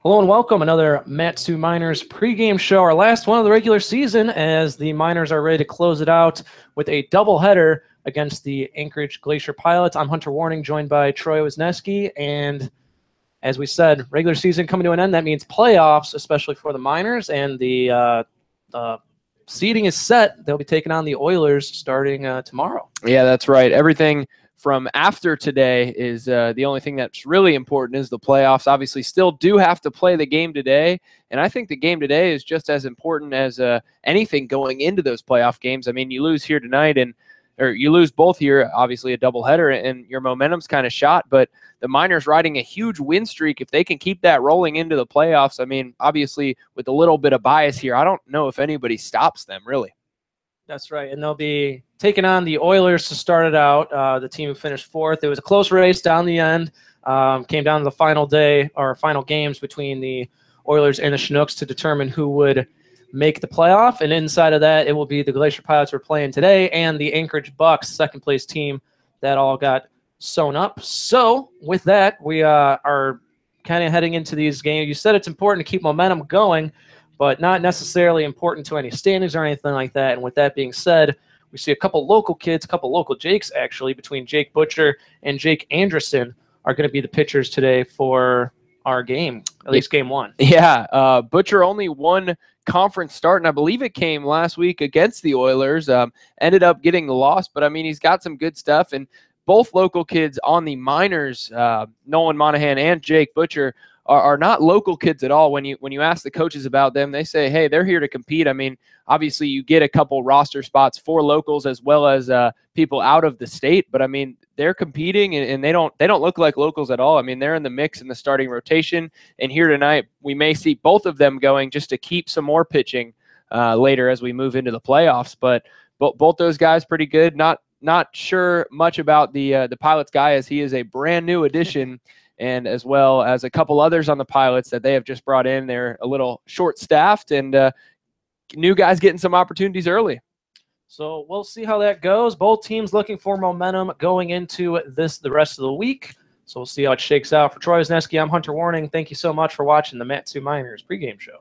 Hello and welcome. Another Matsu Miners pregame show, our last one of the regular season, as the Miners are ready to close it out with a doubleheader against the Anchorage Glacier Pilots. I'm Hunter Warning, joined by Troy Wisniewski, and as we said, regular season coming to an end. That means playoffs, especially for the Miners, and the seeding is set. They'll be taking on the Oilers starting tomorrow. Yeah, that's right. Everything from after today is the only thing that's really important is the playoffs. Obviously, still do have to play the game today, and I think the game today is just as important as anything going into those playoff games. I mean, you lose here tonight, or you lose both here, obviously a doubleheader, and your momentum's kind of shot, but the Miners riding a huge win streak. If they can keep that rolling into the playoffs, I mean, obviously with a little bit of bias here, I don't know if anybody stops them, really. That's right, and they'll be taking on the Oilers to start it out. The team who finished fourth. It was a close race down the end. Came down to the final day, or final games between the Oilers and the Chinooks to determine who would make the playoff. And inside of that, it will be the Glacier Pilots we're playing today and the Anchorage Bucks, second-place team that all got sewn up. So with that, we are kind of heading into these games. You said it's important to keep momentum going, but not necessarily important to any standings or anything like that. And with that being said, we see a couple local kids, a couple local Jakes, actually, between Jake Butcher and Jake Anderson are going to be the pitchers today for our game, at least game one. Yeah, Butcher only one conference start, and I believe it came last week against the Oilers. Ended up getting the loss, but, I mean, he's got some good stuff. And both local kids on the Miners, Nolan Monahan and Jake Butcher, are not local kids at all. When you ask the coaches about them, they say, hey, they're here to compete. I mean, obviously you get a couple roster spots for locals as well as people out of the state, but I mean, they're competing and they don't look like locals at all. I mean, they're in the mix in the starting rotation, and here tonight we may see both of them going just to keep some more pitching later as we move into the playoffs. But both those guys pretty good. Not sure much about the Pilots guy, as he is a brand new addition. And as well as a couple others on the Pilots that they have just brought in. They're a little short-staffed, and new guys getting some opportunities early. So we'll see how that goes. Both teams looking for momentum going into the rest of the week. So we'll see how it shakes out. For Troy Wisniewski, I'm Hunter Warning. Thank you so much for watching the Matsu Miners pregame show.